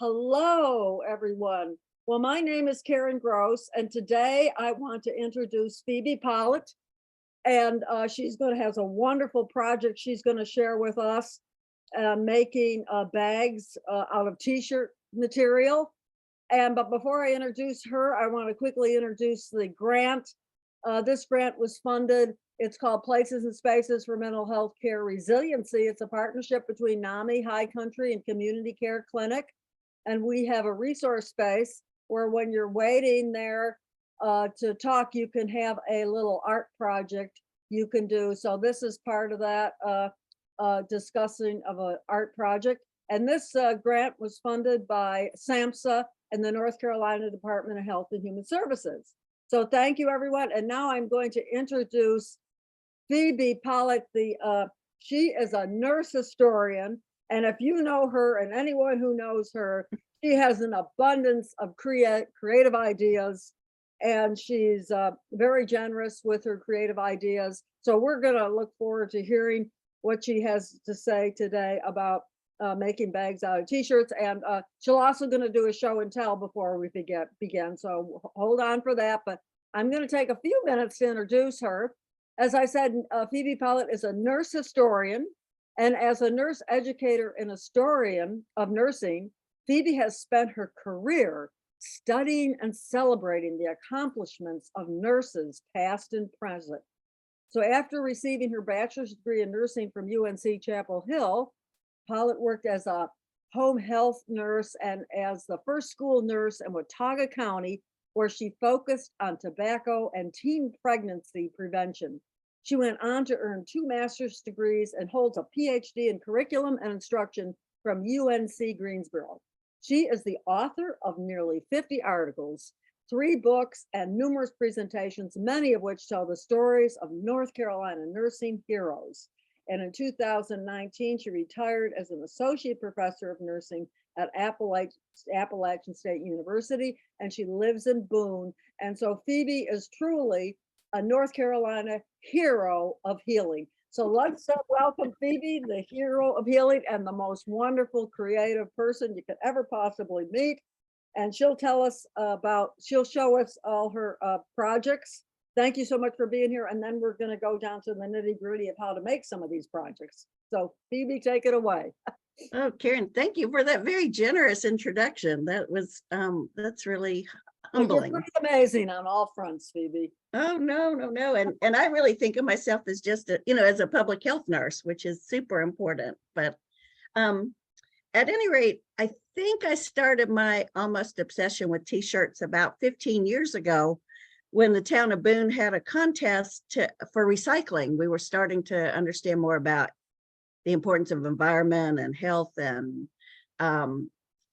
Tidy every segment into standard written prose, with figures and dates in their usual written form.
Hello, everyone. Well, my name is Karen Gross, and today I want to introduce Phoebe Pollitt. And she's going to have a wonderful project she's going to share with us, making bags out of t-shirt material. But before I introduce her, I want to quickly introduce the grant. This grant was funded. It's called Places and Spaces for Mental Health Care Resiliency. It's a partnership between NAMI, High Country, and Community Care Clinic. And we have a resource space where when you're waiting there to talk, you can have a little art project you can do. So this is part of that discussing of an art project. And this grant was funded by SAMHSA and the North Carolina Department of Health and Human Services. So thank you, everyone. And now I'm going to introduce Phoebe Pollitt. She is a nurse historian. And if you know her and anyone who knows her, she has an abundance of creative ideas, and she's very generous with her creative ideas. So we're going to look forward to hearing what she has to say today about making bags out of t-shirts. And she'll also going to do a show and tell before we begin. So hold on for that. But I'm going to take a few minutes to introduce her. As I said, Phoebe Pollitt is a nurse historian. And as a nurse educator and historian of nursing, Phoebe has spent her career studying and celebrating the accomplishments of nurses past and present. So after receiving her bachelor's degree in nursing from UNC Chapel Hill, Pollitt worked as a home health nurse and as the first school nurse in Watauga County, where she focused on tobacco and teen pregnancy prevention. She went on to earn 2 master's degrees and holds a PhD in curriculum and instruction from UNC Greensboro. She is the author of nearly 50 articles, 3 books, and numerous presentations, many of which tell the stories of North Carolina nursing heroes. And in 2019, she retired as an associate professor of nursing at Appalachian State University, and she lives in Boone. And so Phoebe is truly a North Carolina hero of healing. So let's welcome Phoebe, the hero of healing and the most wonderful creative person you could ever possibly meet. And she'll tell us she'll show us all her projects. Thank you so much for being here. And then we're going to go down to the nitty gritty of how to make some of these projects. So Phoebe, take it away. Oh, Karen, thank you for that very generous introduction. That was, that's really humbling. You're pretty amazing on all fronts, Phoebe. Oh, no. And I really think of myself as just as a public health nurse, which is super important. But at any rate, I think I started my almost obsession with t-shirts about 15 years ago when the town of Boone had a contest for recycling. We were starting to understand more about the importance of environment and health and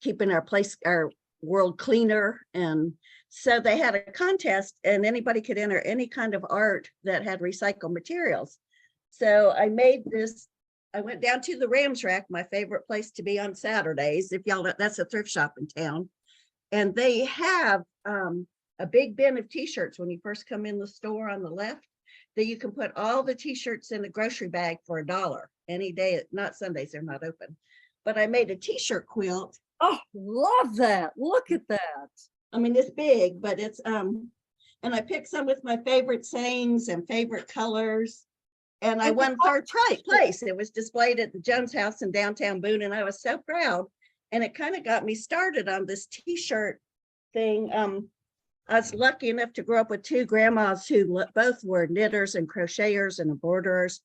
keeping our world cleaner. And so they had a contest and anybody could enter any kind of art that had recycled materials. So I made this. I went down to the Rams Rack, my favorite place to be on Saturdays. If y'all know, that's a thrift shop in town. And they have a big bin of t-shirts when you first come in the store on the left that you can put all the t-shirts in a grocery bag for $1 any day. Not Sundays, they're not open. But I made a t-shirt quilt. Oh, love that. Look at that. I mean, it's big, but it's, and I picked some with my favorite sayings and favorite colors. And I won 3rd place. It was displayed at the Jones House in downtown Boone, and I was so proud. And it kind of got me started on this t-shirt thing. I was lucky enough to grow up with 2 grandmas who both were knitters and crocheters and embroiderers.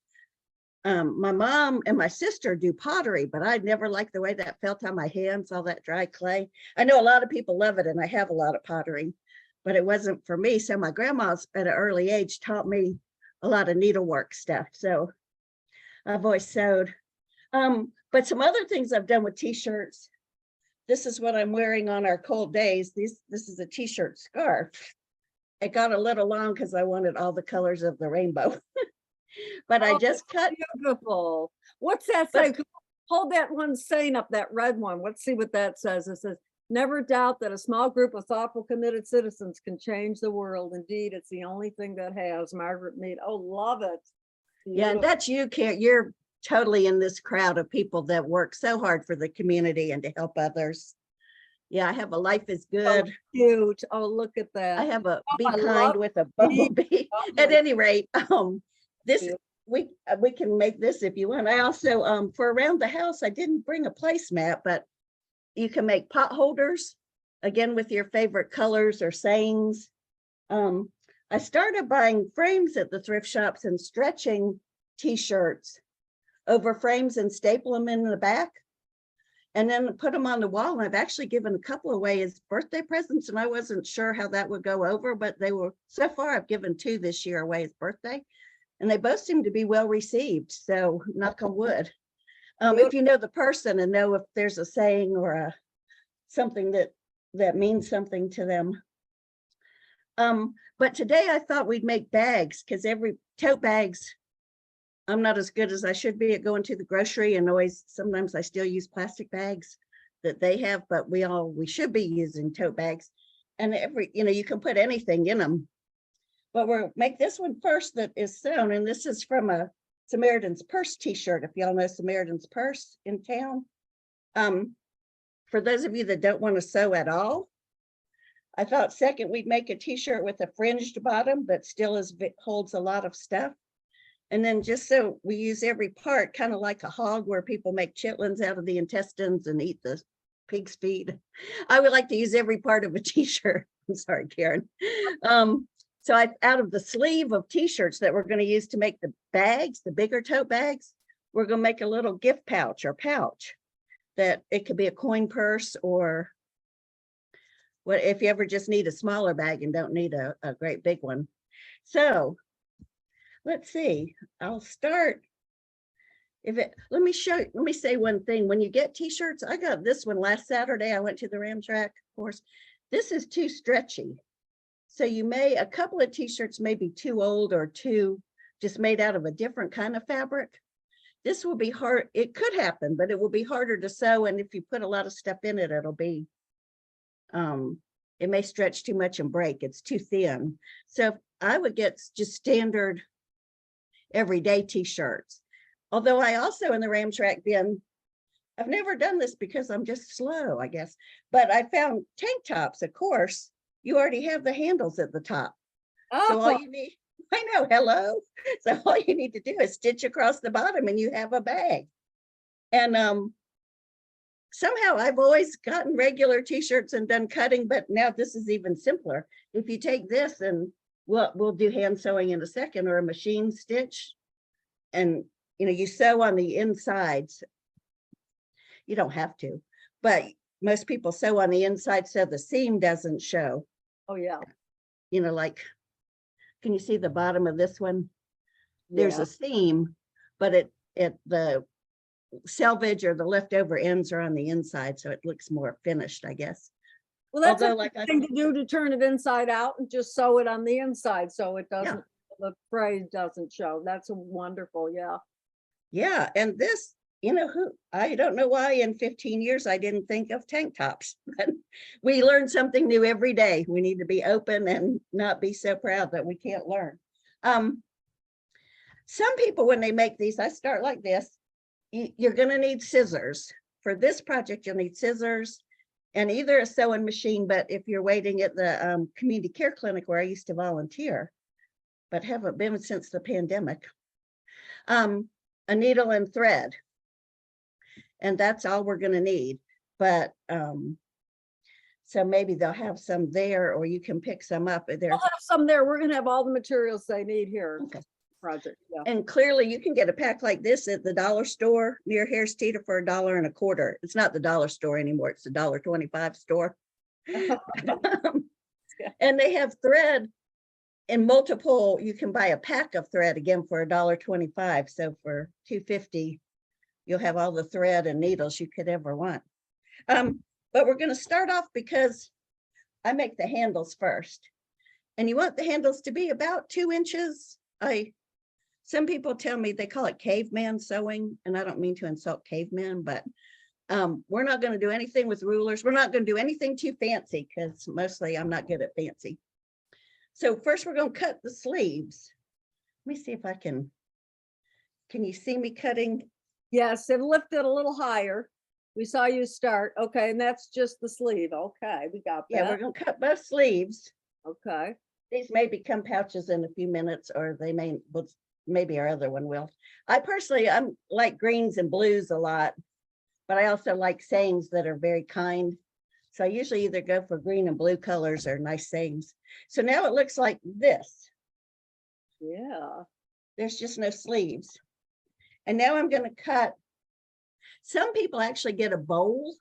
My mom and my sister do pottery, but I never liked the way that felt on my hands, all that dry clay. I know a lot of people love it, and I have a lot of pottery, but it wasn't for me. So my grandma's at an early age taught me a lot of needlework stuff. So I've always sewed. But some other things I've done with t-shirts. This is what I'm wearing on our cold days. This is a t-shirt scarf. It got a little long because I wanted all the colors of the rainbow. But I just cut. Beautiful. What's that say? Hold that one saying up, that red one. Let's see what that says. It says, never doubt that a small group of thoughtful, committed citizens can change the world. Indeed, it's the only thing that has. Margaret Mead. Oh, love it. Beautiful. Yeah, and that's you, Karen. You're totally in this crowd of people that work so hard for the community and to help others. Yeah, I have a life is So good. cute. Oh, look at I that. have a Oh, be I kind love with a Phoebe. bumblebee. Oh At my any rate, this goodness. we can make this if you want. I also for around the house, I didn't bring a placemat, but you can make pot holders again with your favorite colors or sayings. I started buying frames at the thrift shops and stretching t-shirts over frames and staple them in the back and then put them on the wall. And I've actually given a couple away as birthday presents, and I wasn't sure how that would go over, but they were, so far I've given 2 this year away as birthday, and they both seem to be well received. So knock on wood. If you know the person and know if there's a saying or something that means something to them. But today I thought we'd make bags, because every tote bags, I'm not as good as I should be at going to the grocery, and always sometimes I still use plastic bags that they have, but we should be using tote bags. And you can put anything in them. But we'll make this one first that is sewn, and this is from a Samaritan's Purse t-shirt, if y'all know Samaritan's Purse in town. For those of you that don't want to sew at all, I thought second we'd make a t-shirt with a fringed bottom that still holds a lot of stuff. And then just so we use every part, kind of like a hog where people make chitlins out of the intestines and eat the pig's feet. I would like to use every part of a t-shirt. I'm sorry, Karen. So out of the sleeve of t-shirts that we're going to use to make the bags, the bigger tote bags, we're going to make a little gift pouch or pouch that it could be a coin purse, or what if you ever just need a smaller bag and don't need a great big one. So let's see, I'll start. Let me say one thing. When you get t-shirts, I got this one last Saturday. I went to the Ram Track course. This is too stretchy. So a couple of t-shirts may be too old or too just made out of a different kind of fabric. This will be hard. It could happen, but it will be harder to sew. And if you put a lot of stuff in it, it'll be, it may stretch too much and break. It's too thin. So I would get just standard everyday t-shirts. Although I also in the Ram Track bin, I've never done this because I'm just slow, I guess. But I found tank tops, of course, you already have the handles at the top. So all you need, I know, hello. So all you need to do is stitch across the bottom and you have a bag. And somehow I've always gotten regular t-shirts and done cutting, but now this is even simpler. If you take this, and we'll do hand sewing in a second, or a machine stitch, and you sew on the insides. You don't have to, but most people sew on the inside so the seam doesn't show. Oh yeah. Like, can you see the bottom of this one? There's Yeah. a seam, but the selvage or the leftover ends are on the inside, so it looks more finished, I guess. Well, that's Although, a good thing to do, to turn it inside out and just sew it on the inside so it doesn't, the phrase doesn't show. That's wonderful. Yeah. Yeah. And this, I don't know why in 15 years I didn't think of tank tops, but we learn something new every day. We need to be open and not be so proud that we can't learn. Some people, when they make these, I start like this. You're going to need scissors. For this project, you'll need scissors and either a sewing machine, but if you're waiting at the community care clinic where I used to volunteer, but haven't been since the pandemic, a needle and thread. And that's all we're going to need. But so maybe they'll have some there, or you can pick some up. We'll have some there. We're going to have all the materials they need here. Okay. Project. Yeah. And clearly you can get a pack like this at the dollar store near Harris Teeter for $1.25. It's not the dollar store anymore. It's the $1.25 store. And they have thread in multiple. You can buy a pack of thread again for $1.25. So for $2.50, you'll have all the thread and needles you could ever want. But we're going to start off because I make the handles first. And you want the handles to be about 2 inches. Some people tell me they call it caveman sewing, and I don't mean to insult cavemen, but we're not going to do anything with rulers. We're not going to do anything too fancy, because mostly I'm not good at fancy. So first we're going to cut the sleeves. Let me see if I can you see me cutting? Yes, and lift it a little higher. We saw you start. Okay, and that's just the sleeve. Okay, we got Yeah, we're that. gonna cut both sleeves. Okay. These may become pouches in a few minutes, or they may, well, maybe our other one will. I personally, I'm like greens and blues a lot, but I also like sayings that are very kind. So I usually either go for green and blue colors or nice sayings. So now it looks like this. Yeah. There's just no sleeves. And now I'm going to cut. Some people actually get a bowl,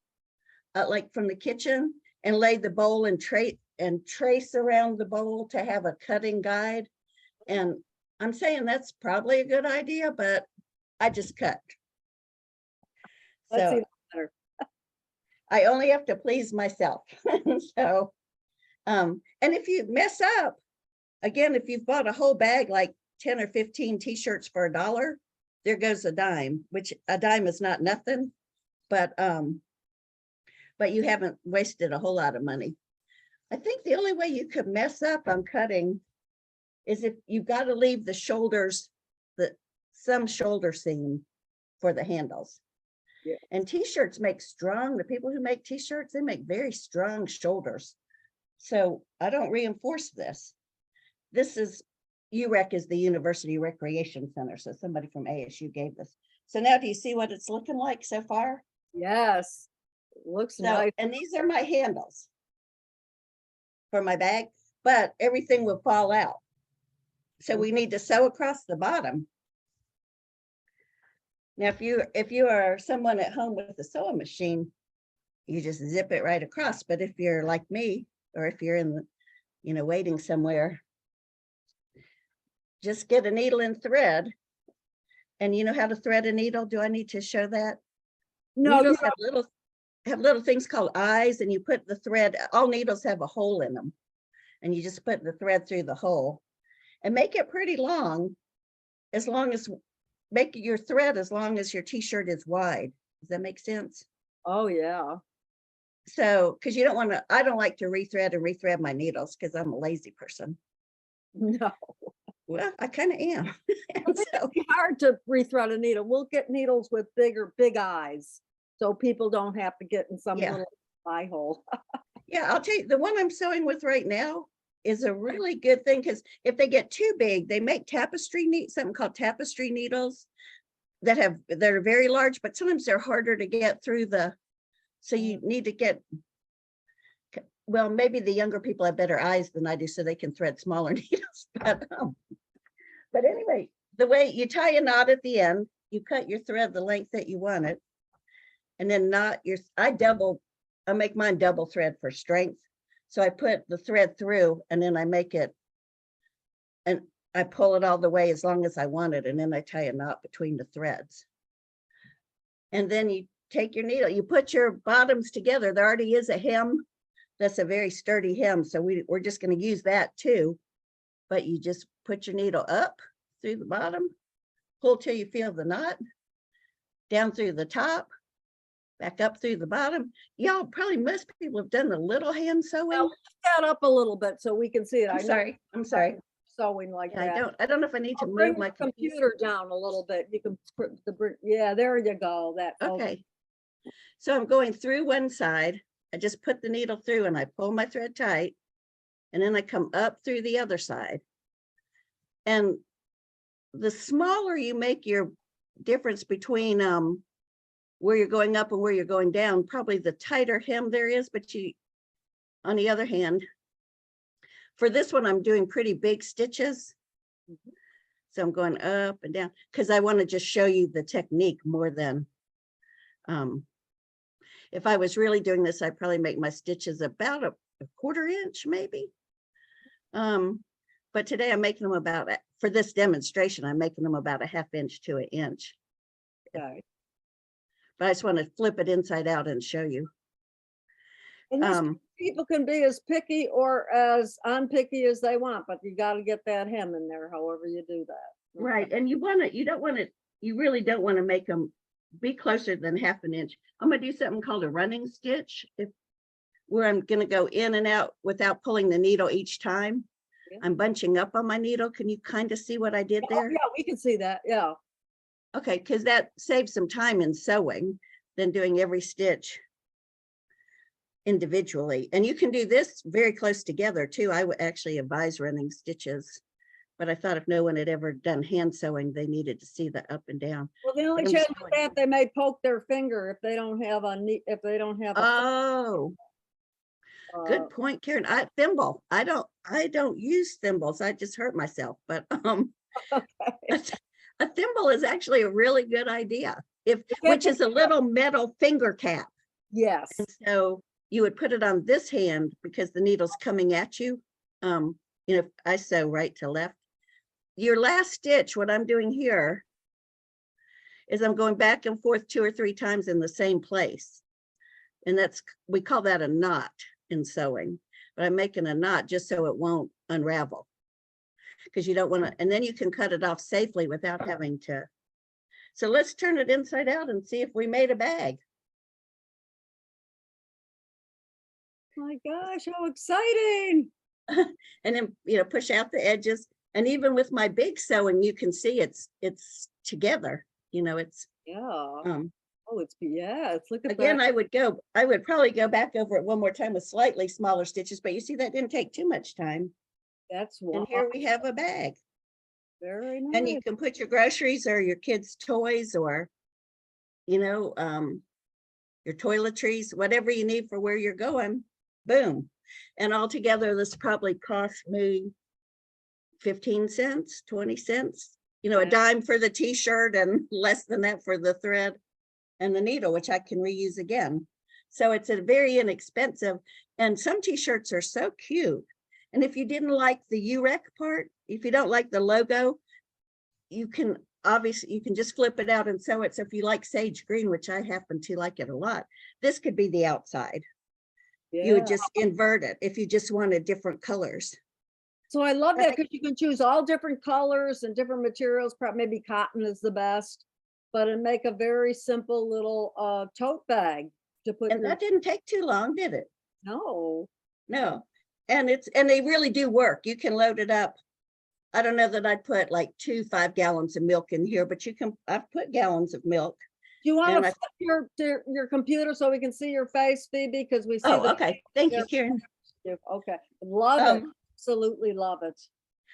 like from the kitchen, and lay the bowl and trace around the bowl to have a cutting guide. And I'm saying that's probably a good idea, but I just cut. That's So even better. I only have to please myself. So, and if you mess up, again, if you've bought a whole bag, like 10 or 15 t-shirts for $1, there goes a dime, which a dime is not nothing, but you haven't wasted a whole lot of money. I think the only way you could mess up on cutting is if you've got to leave the shoulders, some shoulder seam for the handles. Yeah. And t-shirts make strong, the people who make t-shirts, they make very strong shoulders. So I don't reinforce this. This is, UREC is the University Recreation Center. So somebody from ASU gave this. So now do you see what it's looking like so far? Yes. It looks So, nice. and these are my handles for my bag, but everything will fall out. So we need to sew across the bottom. Now, if you are someone at home with a sewing machine, you just zip it right across. But if you're like me, or if you're in the, waiting somewhere, just get a needle and thread. And you know how to thread a needle? Do I need to show that? No, Needles have little things called eyes, and you put the thread, all needles have a hole in them. And you just put the thread through the hole and make it pretty long, make your thread as long as your t-shirt is wide. Does that make sense? oh yeah. So, because I don't like to rethread my needles because I'm a lazy person. No. Well, I kind of am. And so, It'd be hard to rethread a needle. We'll get needles with big eyes, so people don't have to get in some Yeah. little eye hole. yeah, I'll tell you, the one I'm sewing with right now is a really good thing, because if they get too big, they make something called tapestry needles that are very large, but sometimes they're harder to get through so you need to get, well, maybe the younger people have better eyes than I do, so they can thread smaller needles. But anyway, the way you tie a knot at the end, you cut your thread the length that you want it, and then I make mine double thread for strength. So I put the thread through, and then I make it, and I pull it all the way as long as I want it, and then I tie a knot between the threads. And then you take your needle, you put your bottoms together. There already is a hem. That's a very sturdy hem. So we're just going to use that too. But you just put your needle up through the bottom, pull till you feel the knot, down through the top, back up through the bottom. Y'all probably, most people have done the little hand sewing. Well, lift that up a little bit so we can see it. I'm sorry. Sewing like Yeah, that. I don't know if I need to Bring move my the computer down a little bit. You can put yeah, there you go. Okay. So I'm going through one side. I just put the needle through and I pull my thread tight, and then I come up through the other side. And the smaller you make your difference between where you're going up and where you're going down, probably the tighter hem there is. But on the other hand, for this one, I'm doing pretty big stitches. So I'm going up and down because I want to just show you the technique more than, if I was really doing this, I'd probably make my stitches about a 1/4 inch maybe. But today I'm making them for this demonstration, I'm making them about a 1/2 inch to 1 inch. Okay. But I just want to flip it inside out and show you. And people can be as picky or as unpicky as they want, but you got to get that hem in there, however you do that. Right. And you really don't want to make them be closer than 1/2 inch. I'm going to do something called a running stitch, where I'm going to go in and out without pulling the needle each time. Yeah. I'm bunching up on my needle. Can you kind of see what I did there? Oh, yeah, we can see that. Yeah. Okay, because that saves some time in sewing. than doing every stitch individually. And you can do this very close together too. I would actually advise running stitches, but I thought if no one had ever done hand sewing, they needed to see the up and down. Well, the only But I'm chance with sewing. that, they may poke their finger if they don't have if they don't have a, Oh, good point, Karen. Thimble. I don't use thimbles. I just hurt myself, but okay. a thimble is actually a really good idea. You Which can't is a little metal finger cap. Yes. So you would put it on this hand because the needle's coming at you. You know, I sew right to left. Your last stitch, what I'm doing here is I'm going back and forth 2 or 3 times in the same place. And we call that a knot in sewing, but I'm making a knot just so it won't unravel, because you don't want to, and then you can cut it off safely without having to. So let's turn it inside out and see if we made a bag. My gosh, how exciting. And then, you know, push out the edges. And even with my big sewing, you can see it's together, you know, it's, Yeah. oh, Yes, look at again, that. I would probably go back over it one more time with slightly smaller stitches, but you see that didn't take too much time. That's And here we have a bag. very nice. And you can put your groceries or your kids' toys or, you know, your toiletries, whatever you need for where you're going, boom. And altogether, this probably cost me 15 cents, 20 cents, you know, a dime for the t-shirt and less than that for the thread and the needle, which I can reuse again. So it's a very inexpensive, and some t-shirts are so cute. And if you didn't like the UREC part, if you don't like the logo, you can obviously, you can just flip it out and sew it. So if you like sage green, which I happen to like it a lot, this could be the outside. You would just invert it if you just wanted different colors. So I love that because you can choose all different colors and different materials. Probably maybe cotton is the best, but and make a very simple little tote bag to put. And that didn't take too long, did it? No. No. And they really do work. You can load it up. I don't know that I'd put like 2 5-gallons of milk in here, but I've put gallons of milk. Do you want to flip your computer so we can see your face, Phoebe? Because we see okay. Thank you, Karen. Okay. Love it. Absolutely love it.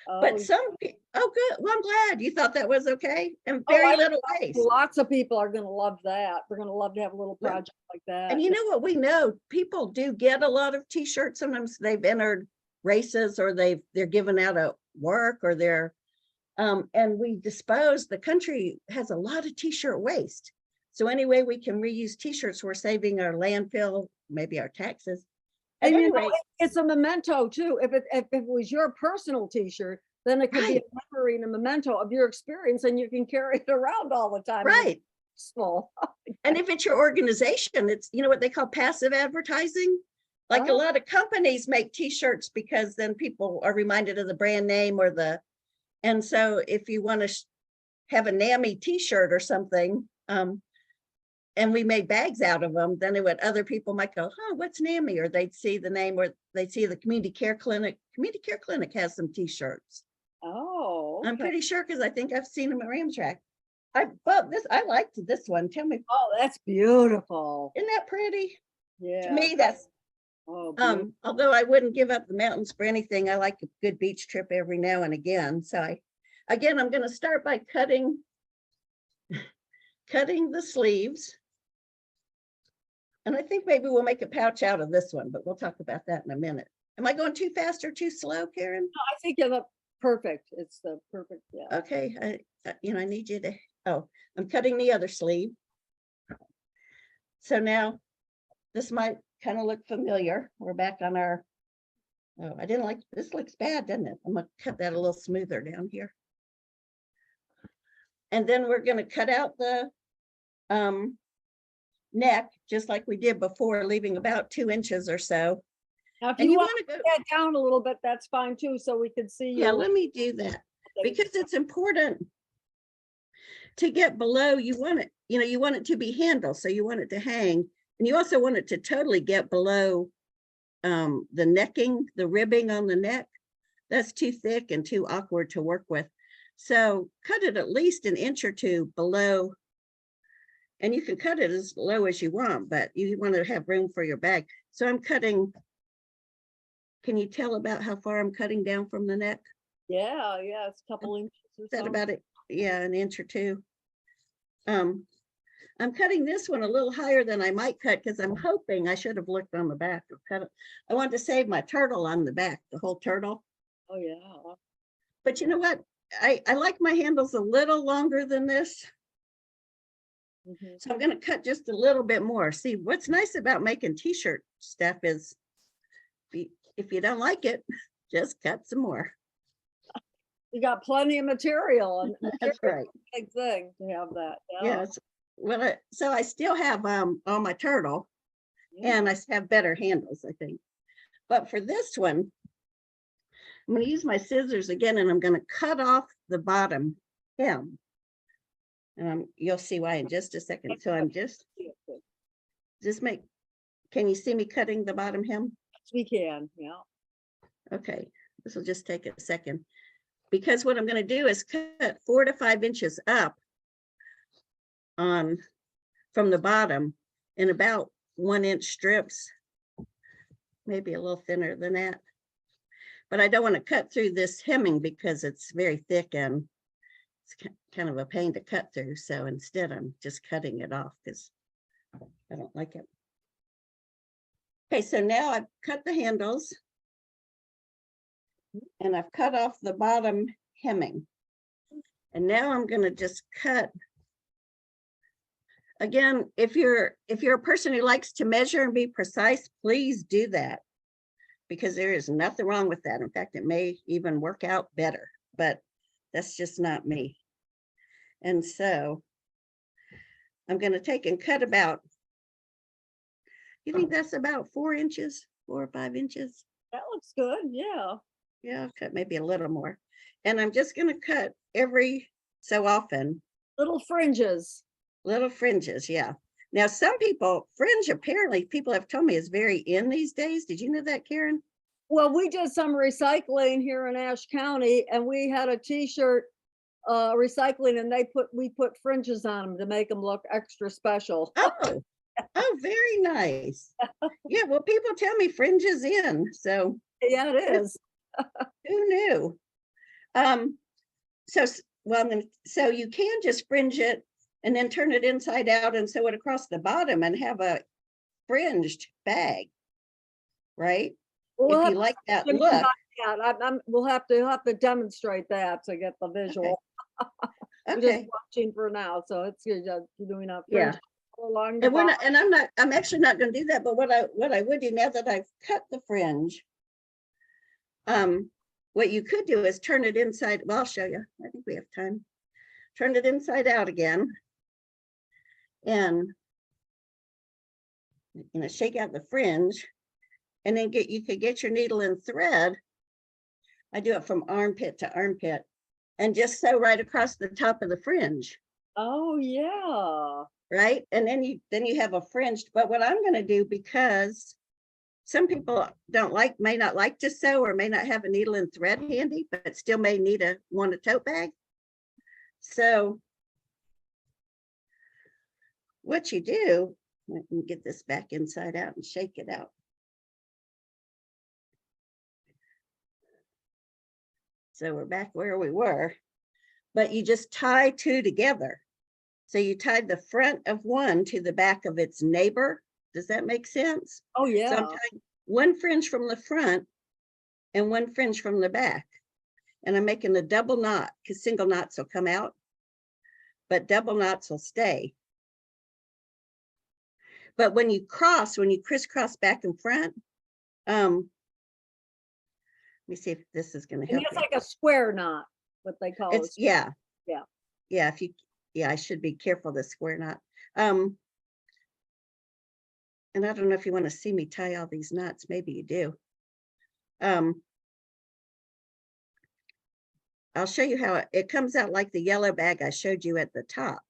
But some people, good. Well, I'm glad you thought that was okay. And very little waste. Lots of people are going to love that. We're going to love to have a little project like that. And you know what we know? People do get a lot of t-shirts. Sometimes they've entered races or they're given out at work or they're, and we dispose, the country has a lot of t-shirt waste. So anyway, we can reuse t-shirts. We're saving our landfill, maybe our taxes. And you know, it's a memento too. If it was your personal t-shirt, then it could be a memory and a memento of your experience, and you can carry it around all the time. Right. Small. And if it's your organization, it's, you know what they call passive advertising. Like a lot of companies make t-shirts because then people are reminded of the brand name or and so if you want to have a NAMI t-shirt or something, and we made bags out of them, then other people might go, huh, what's NAMI? Or they'd see the name, or they'd see the community care clinic. Community care clinic has some t-shirts. Oh, okay. I'm pretty sure because I think I've seen them at Ramtrack. I liked this one. Tell me. Oh, that's beautiful. Isn't that pretty? Yeah. To me, that's, although I wouldn't give up the mountains for anything, I like a good beach trip every now and again. So I'm going to start by cutting the sleeves. And I think maybe we'll make a pouch out of this one, but we'll talk about that in a minute. Am I going too fast or too slow, Karen? No, I think you're perfect. It's the perfect, yeah. Okay, I need you to, I'm cutting the other sleeve. So now this might kind of look familiar. We're back on our, I didn't like, this looks bad, doesn't it? I'm gonna cut that a little smoother down here. And then we're gonna cut out the neck, just like we did before, leaving about 2 inches or so. Now, if you want to go that down a little bit, that's fine too, so we can see. Yeah, let me do that because it's important to get below. You want it, you want it to be handle, so you want it to hang, and you also want it to totally get below the necking, the ribbing on the neck. That's too thick and too awkward to work with. So cut it at least 1 inch or 2 below And you can cut it as low as you want, but you want to have room for your bag. So I'm cutting. Can you tell about how far I'm cutting down from the neck? Yeah, it's a couple inches or Is that so. about it? Yeah, an inch or two. I'm cutting this one a little higher than I might cut because I'm hoping I should have looked on the back or cut it. I wanted to save my turtle on the back, the whole turtle. Oh, yeah. But you know what? I like my handles a little longer than this. Mhm. So I'm going to cut just a little bit more. See, what's nice about making t-shirt stuff is if you don't like it, just cut some more. You got plenty of material, and That's material's a right. big thing to have that. Yeah. Yes. Well, so I still have on my turtle, Yeah. and I have better handles, I think. But for this one, I'm going to use my scissors again, and I'm going to cut off the bottom hem. And you'll see why in just a second. So I'm just can you see me cutting the bottom hem? Yes, we can, yeah. Okay, this will just take a second. Because what I'm going to do is cut 4 to 5 inches up from the bottom in about 1-inch strips, maybe a little thinner than that. But I don't want to cut through this hemming because it's very thick and it's kind of a pain to cut through. So instead, I'm just cutting it off because I don't like it. Okay, so now I've cut the handles and I've cut off the bottom hemming. And now I'm going to just cut. Again, if you're a person who likes to measure and be precise, please do that, because there is nothing wrong with that. In fact, it may even work out better, but that's just not me. And so I'm going to take and cut about, you think that's about 4 inches, 4 or 5 inches? That looks good, yeah. Yeah, I'll cut maybe a little more. And I'm just going to cut every so often. Little fringes. Little fringes, yeah. Now, some people, fringe apparently people have told me is very in these days. Did you know that, Karen? Well, we did some recycling here in Ashe County, and we had a t-shirt recycling, and we put fringes on them to make them look extra special. Oh, very nice. Yeah, well, people tell me fringe is in, so Yeah, it is. who knew? So you can just fringe it and then turn it inside out and sew it across the bottom and have a fringed bag, right? We'll If you like that have to look. we'll have to demonstrate that to get the visual. We're just Okay. watching for now, so it's you're doing a Yeah. fringe along the And I'm actually not going to do that, but what I would do now that I've cut the fringe, what you could do is turn it inside. Well, I'll show you. I think we have time. Turn it inside out again. And shake out the fringe, and then you could get your needle and thread. I do it from armpit to armpit and just sew right across the top of the fringe. Oh, yeah. Right. And then you have a fringed, but what I'm going to do, because some people may not like to sew or may not have a needle and thread handy, but still may want a tote bag. So what you do, let me get this back inside out and shake it out. So we're back where we were, but you just tie 2 together. So you tied the front of one to the back of its neighbor. Does that make sense? Oh, yeah. So I'm tying one fringe from the front and one fringe from the back. And I'm making a double knot because single knots will come out, but double knots will stay. But when you crisscross back and front, let me see if this is going to help. And it's like a square knot, what they call it. Yeah. Yeah. Yeah, I should be careful the square knot. And I don't know if you want to see me tie all these knots. Maybe you do. I'll show you how it comes out, like the yellow bag I showed you at the top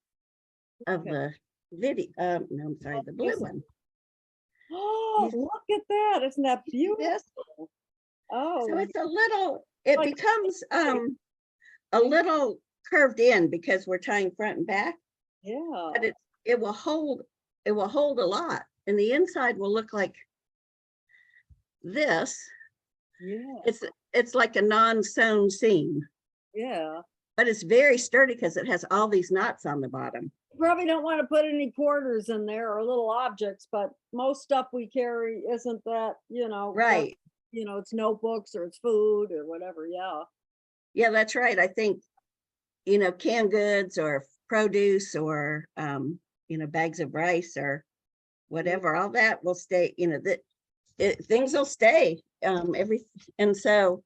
of the video. No, I'm sorry, the blue one. Oh, look at that. Isn't that beautiful? Yes. Oh, So it like- becomes a little curved in because we're tying front and back. yeah. But it will hold a lot, and the inside will look like this. Yeah, It's like a non-sewn seam, yeah. but it's very sturdy because it has all these knots on the bottom. Probably don't want to put any quarters in there or little objects, but most stuff we carry isn't that, Right. it's notebooks or it's food or whatever. Yeah. Yeah, that's right. I think, canned goods or produce or, bags of rice or whatever, all that will stay, things will stay. And so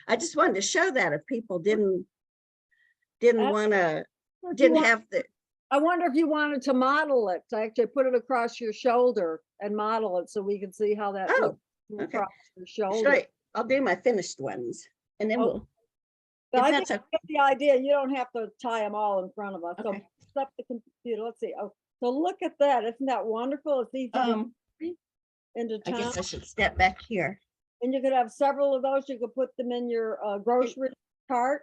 I just wanted to show that if people didn't I want to, wonder if you didn't want- have the, I wonder if you wanted to model it, to actually put it across your shoulder and model it so we can see how that oh, looks okay. across your Should shoulder. I'll do my finished ones and then Oh, we'll, But if I that's think a, I get the idea. You don't have to tie them all in front of us. So okay. stop the computer. Let's see. Oh, so look at that. Isn't that wonderful? It's easy to carry into I town. guess I should step back here. And you could have several of those. You could put them in your grocery cart,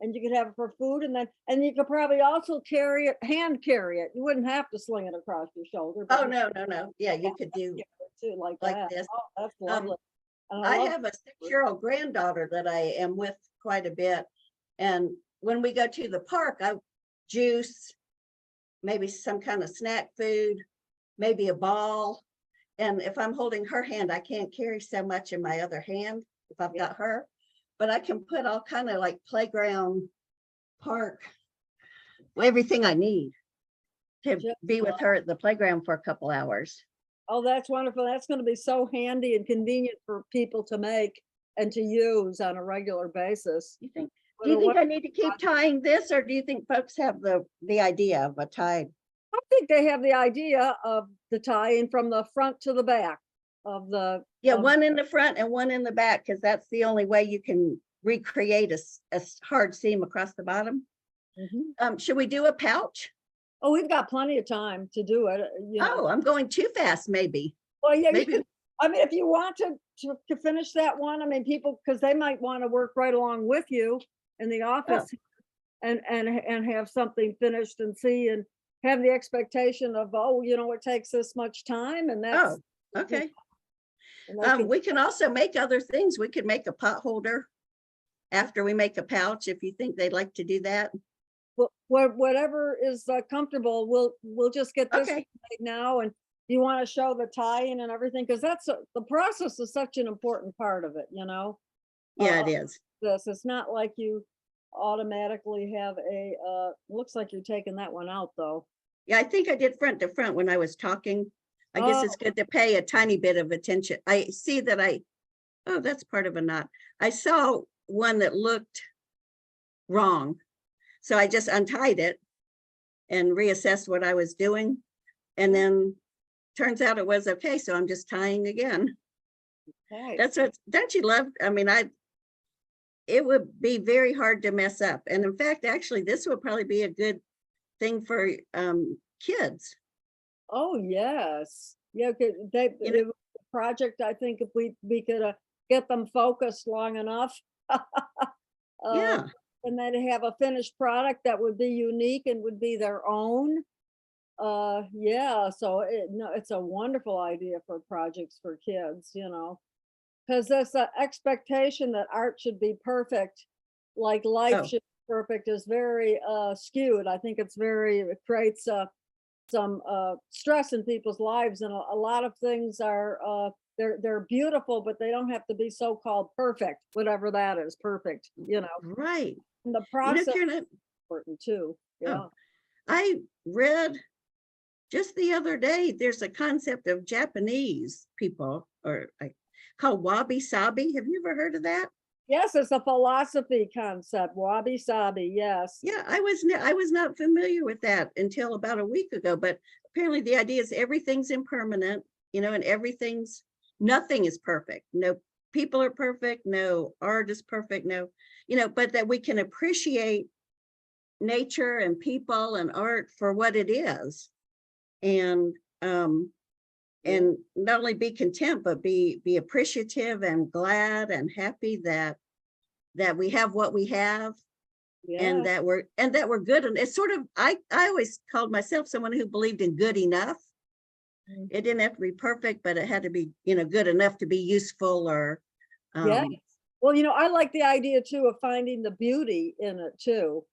and you could have it for food. And you could probably also hand carry it. You wouldn't have to sling it across your shoulder. Oh, you no. Yeah, you could do could too, like like that. this. Oh, that's lovely. And I love have a 6-year-old granddaughter that I am with quite a bit. And when we go to the park, I juice, maybe some kind of snack food, maybe a ball. And if I'm holding her hand, I can't carry so much in my other hand if I've got her, but I can put all kind of like playground, park, everything I need to Just be with her at the playground for a couple hours. Oh, that's wonderful. That's going to be so handy and convenient for people to make and to use on a regular basis. You think, What do you a think won- I need to keep tying this, or do you think folks have the idea of a tie? I think they have the idea of the tie-in from the front to the back of the. Yeah, of- one in the front and one in the back, because that's the only way you can recreate a hard seam across the bottom. Mhm. Should we do a pouch? Oh, we've got plenty of time to do it. Oh, I'm going too fast, maybe. Well, yeah, maybe. I mean, if you want to finish that one, I mean, people, because they might want to work right along with you in the office and have something finished and see and have the expectation of, oh, it takes this much time and that's. Oh, okay. And they We can also make other things. We could make a pot holder after we make a pouch, if you think they'd like to do that. whatever is comfortable, we'll just get this Okay. made now. And you want to show the tie-in and everything, because the process is such an important part of it, Yeah, Uh, it is. it's not like you automatically have looks like you're taking that one out though. Yeah, I think I did front to front when I was talking. I guess it's Oh. good to pay a tiny bit of attention. I see that oh, that's part of a knot. I saw one that looked wrong. So I just untied it and reassessed what I was doing. And then turns out it was okay. So I'm just tying again. Okay. That's what, don't you love? I mean, it would be very hard to mess up. And in fact, actually, this would probably be a good thing for kids. Oh, yes. Yeah, You know- it was a project, I think if we could get them focused long enough. Yeah. And then have a finished product that would be unique and would be their own. Yeah, so it's a wonderful idea for projects for kids, because this expectation that art should be perfect, like life Oh. should be perfect, is very skewed. I think it creates some stress in people's lives, and a lot of things are they're beautiful, but they don't have to be so-called perfect, whatever that is, perfect, Right. and the process Karen, is important too. Yeah. I read just the other day, there's a concept of Japanese people called wabi sabi. Have you ever heard of that? Yes, it's a philosophy concept, wabi sabi. Yes. Yeah, I was not familiar with that until about a week ago, but apparently the idea is everything's impermanent, and nothing is perfect. No people are perfect, no art is perfect, no, but that we can appreciate nature and people and art for what it is. And not only be content, but be appreciative and glad and happy that we have what we have, Yeah. and that were good. And it's sort of, I always called myself someone who believed in good enough. Mm. It didn't have to be perfect, but it had to be, good enough to be useful or Yeah. um Well, I like the idea too of finding the beauty in it too.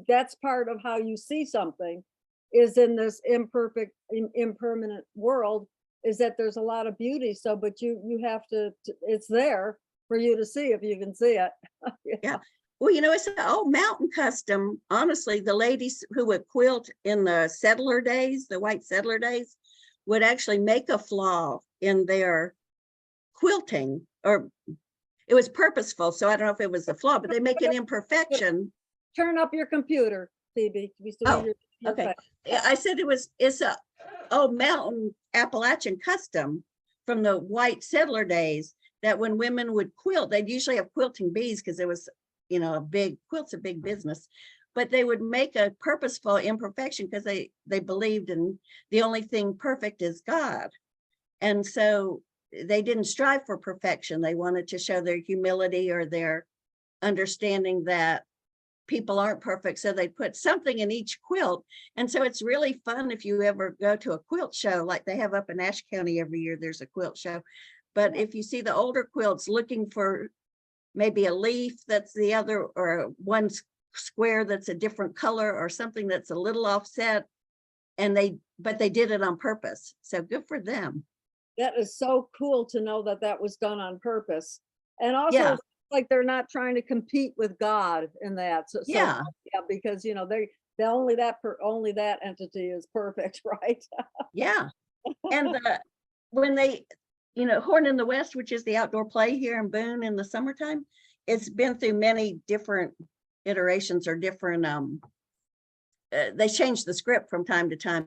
That's part of how you see something is in this imperfect, impermanent world is that there's a lot of beauty. So, but you have it's there for you to see if you can see it. yeah. Well, it's an old mountain custom. Honestly, the ladies who would quilt in the settler days, the white settler days, would actually make a flaw in their quilting, or it was purposeful. So I don't know if it was a flaw, but they make an imperfection. Turn up your computer, Phoebe. Oh, okay. I said it's a old mountain Appalachian custom from the white settler days that when women would quilt, they'd usually have quilting bees because it was, quilt's a big business, but they would make a purposeful imperfection because they believed in the only thing perfect is God. And so they didn't strive for perfection. They wanted to show their humility or their understanding that people aren't perfect. So they put something in each quilt. And so it's really fun if you ever go to a quilt show, like they have up in Ashe County every year, there's a quilt show. But if you see the older quilts looking for maybe a leaf that's the other, or one square that's a different color, or something that's a little offset, but they did it on purpose. So good for them. That is so cool to know that that was done on purpose. And also, Yeah. it's like they're not trying to compete with God in that. So Yeah. yeah, because they only that entity is perfect, right? Yeah. And when they, Horn in the West, which is the outdoor play here in Boone in the summertime, it's been through many different iterations or different they changed the script from time to time,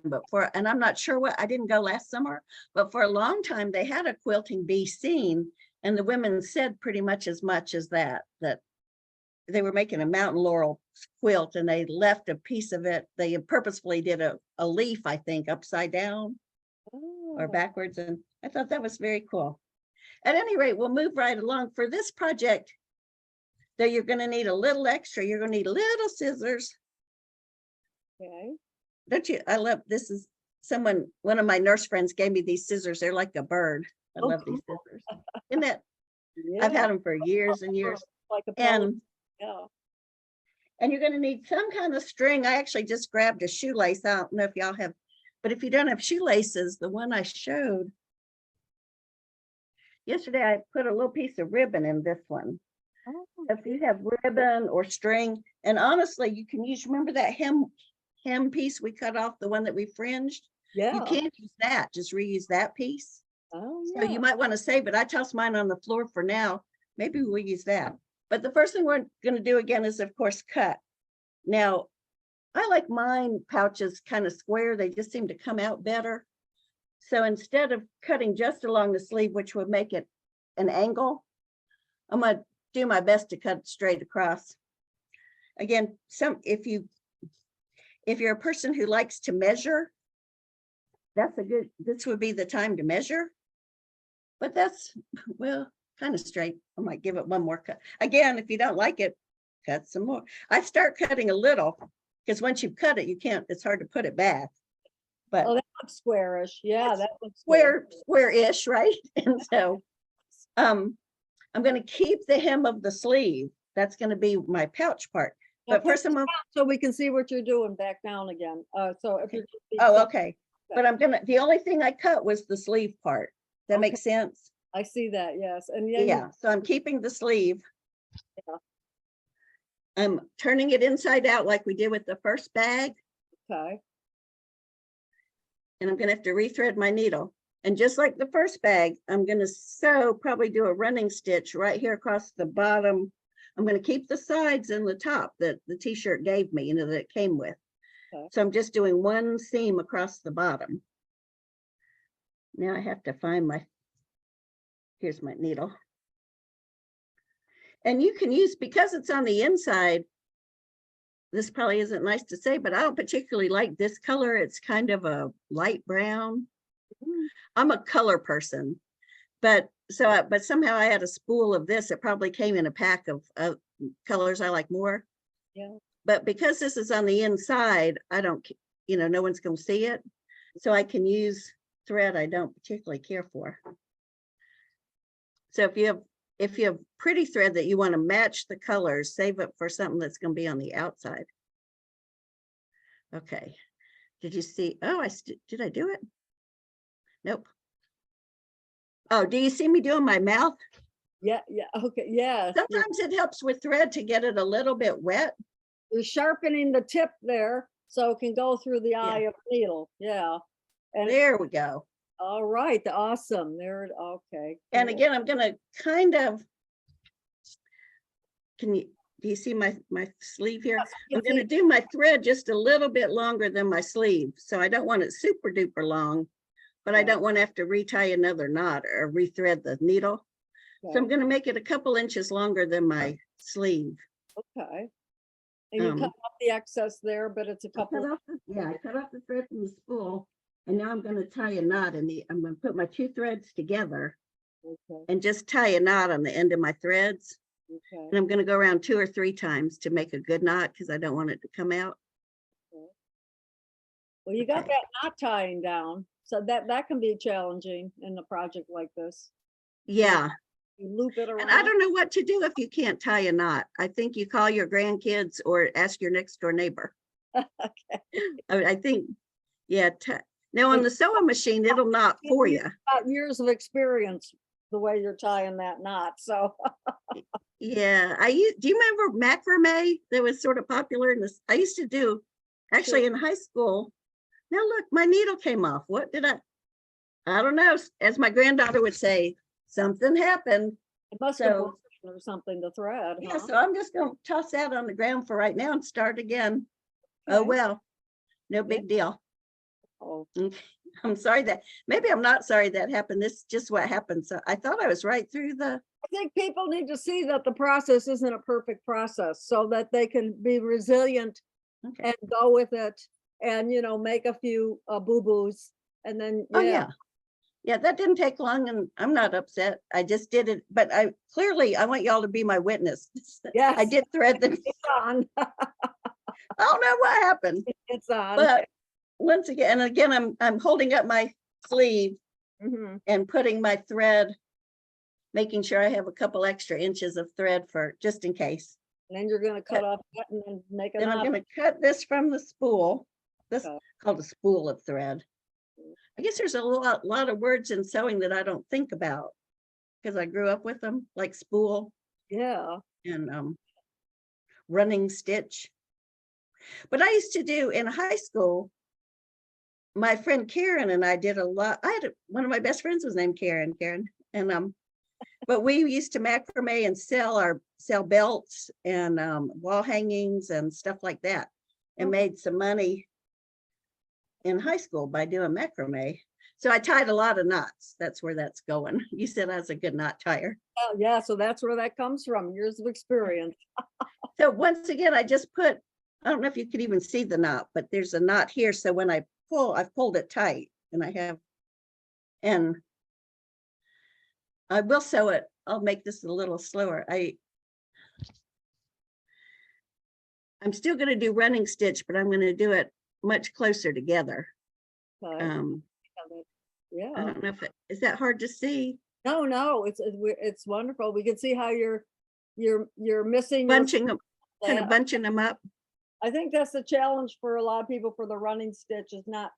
and I'm not sure I didn't go last summer, but for a long time they had a quilting bee scene, and the women said pretty much as that they were making a mountain laurel quilt, and they left a piece of it. They purposefully did a leaf, I think, upside down or backwards, and I thought that was very cool. At any rate, we'll move right along. For this project, though, you're going to need a little extra. You're going to need little scissors. Okay. Don't you? I love this. Is one of my nurse friends gave me these scissors. They're like a bird. I love these scissors. Isn't that? Yeah. I've had them for years and years. Like a And yeah. And you're going to need some kind of string. I actually just grabbed a shoelace. I don't know if y'all have, but if you don't have shoelaces, the one I showed yesterday, I put a little piece of ribbon in this one. Oh, if you have ribbon or string, and honestly, you can use, remember that hem piece we cut off, the one that we fringed? yeah. You can't use that, just reuse that piece. Oh, So yeah. you might want to save it. I tossed mine on the floor for now. Maybe we'll use that. But the first thing we're going to do again is, of course, cut. Now, I like mine pouches kind of square. They just seem to come out better. So instead of cutting just along the sleeve, which would make it an angle, I'm going to do my best to cut straight across. Again, if you're a person who likes to measure, this would be the time to measure. But that's, well, kind of straight. I might give it one more cut. Again, if you don't like it, cut some more. I start cutting a little, because once you cut it, it's hard to put it back. But that looks squarish. Yeah, that looks square-ish, right? And so I'm going to keep the hem of the sleeve. That's going to be my pouch part. But first I'm going to, so we can see what you're doing back down again. So if you're okay. But the only thing I cut was the sleeve part. That makes sense? I see that, yes. And yeah, so I'm keeping the sleeve. Yeah. I'm turning it inside out like we did with the first bag. Okay. And I'm going to have to rethread my needle. And just like the first bag, I'm going to probably do a running stitch right here across the bottom. I'm going to keep the sides and the top that the t-shirt gave me, that it came with. Okay. So I'm just doing one seam across the bottom. Now I have to find here's my needle. And you can use, because it's on the inside, this probably isn't nice to say, but I don't particularly like this color. It's kind of a light brown. I'm a color person, but somehow I had a spool of this. It probably came in a pack of colors I like more. Yeah. But because this is on the inside, I don't, no one's going to see it. So I can use thread I don't particularly care for. So if you have pretty thread that you want to match the colors, save it for something that's going to be on the outside. Okay. Did you see? Oh, did I do it? Nope. Oh, do you see me doing my mouth? Yeah, yeah, okay, yeah. Sometimes it helps with thread to get it a little bit wet. You're sharpening the tip there so it can go through the eye of the needle. Yeah. And there we go. All right, awesome. There, okay. And cool. again, I'm going to kind of, do you see my sleeve here? I'm going to do my thread just a little bit longer than my sleeve. So I don't want it super duper long, but I don't want to have to retie another knot or rethread the needle. Okay. So I'm going to make it a couple inches longer than my sleeve. Okay. And you cut off the excess there, but it's a couple. I cut off the thread from the spool, and now I'm going to tie a knot in I'm going to put my two threads together and just tie a knot on the end of my threads. Okay. And I'm going to go around 2 or 3 times to make a good knot because I don't want it to come out. Okay. Well, you got that knot tying down, so that can be challenging in a project like this. Yeah. You loop it around. And I don't know what to do if you can't tie a knot. I think you call your grandkids or ask your next door neighbor. Okay. I think, yeah. Now on the sewing machine, it'll knot for you. Years of experience, the way you're tying that knot. So. Yeah, do you remember macrame that was sort of popular in this? I used to do actually in high school. Now look, my needle came off. What did I don't know. As my granddaughter would say, something happened. It must have been or something to thread. Yeah, so I'm just going to toss that on the ground for right now and start again. Okay. Oh, well, no big deal. Oh, I'm sorry maybe I'm not sorry that happened. This is just what happened. So I thought I was right through I think people need to see that the process isn't a perfect process so that they can be resilient and go with it and, make a few boo-boos and then, Oh, yeah. Yeah, that didn't take long and I'm not upset. I just did it. But I want y'all to be my witness. Yes. I did thread them. It's on. I don't know what happened. It's on. But once again, I'm holding up my sleeve and putting my thread, making sure I have a couple extra inches of thread for just in case. And then you're going to cut off that and then make it. Then I'm going to cut this from the spool. This is called a spool of thread. I guess there's a lot of words in sewing that I don't think about because I grew up with them, like spool. Yeah. And running stitch. But I used to do in high school, my friend Karen and I did a lot. One of my best friends was named Karen. And but we used to macrame and sell belts and wall hangings and stuff like that, and made some money in high school by doing macrame. So I tied a lot of knots. That's where that's going. You said I was a good knot tire. Oh yeah, so that's where that comes from, years of experience. So once again, I just I don't know if you could even see the knot, but there's a knot here. So when I pull, I've pulled it tight and and I will sew it. I'll make this a little slower. I'm still going to do running stitch, but I'm going to do it much closer together. Yeah. I don't know if is that hard to see? No, it's wonderful. We can see how you're missing bunching them up. I think that's the challenge for a lot of people for the running stitch is not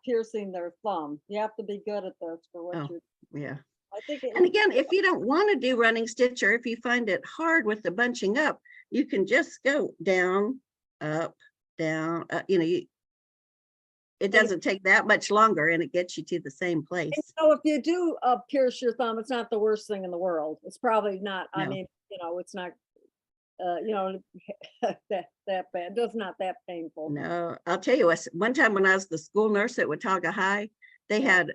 piercing their thumb. You have to be good at this for what you're. Yeah. I think and again, if you don't want to do running stitch or if you find it hard with the bunching up, you can just go down, up, down, it doesn't take that much longer and it gets you to the same place. So if you do pierce your thumb, it's not the worst thing in the world. It's probably not, no. I mean, it's not, that bad. It's not that painful. No, I'll tell you what, one time when I was the school nurse at Watauga High, they had,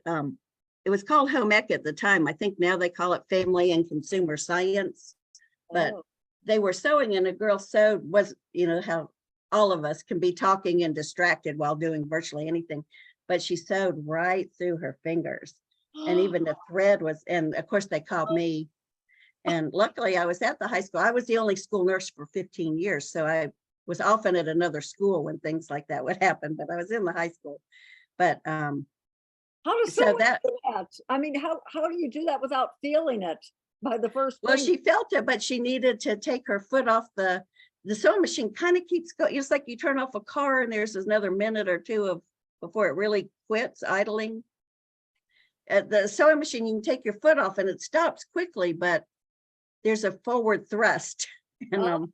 it was called home ec at the time. I think now they call it family and consumer science, but they were sewing and a girl sewed how all of us can be talking and distracted while doing virtually anything, but she sewed right through her fingers and even the thread was, and of course they called me And luckily I was at the high school. I was the only school nurse for 15 years. So I was often at another school when things like that would happen, but I was in the high school. But How does so someone that, do that? I mean, how do you do that without feeling it by the first well, thing? she felt it, but she needed to take her foot off the sewing machine. Kind of keeps going. It's like you turn off a car and there's another minute or two of before it really quits idling. At the sewing machine, you can take your foot off and it stops quickly, but there's a forward thrust. And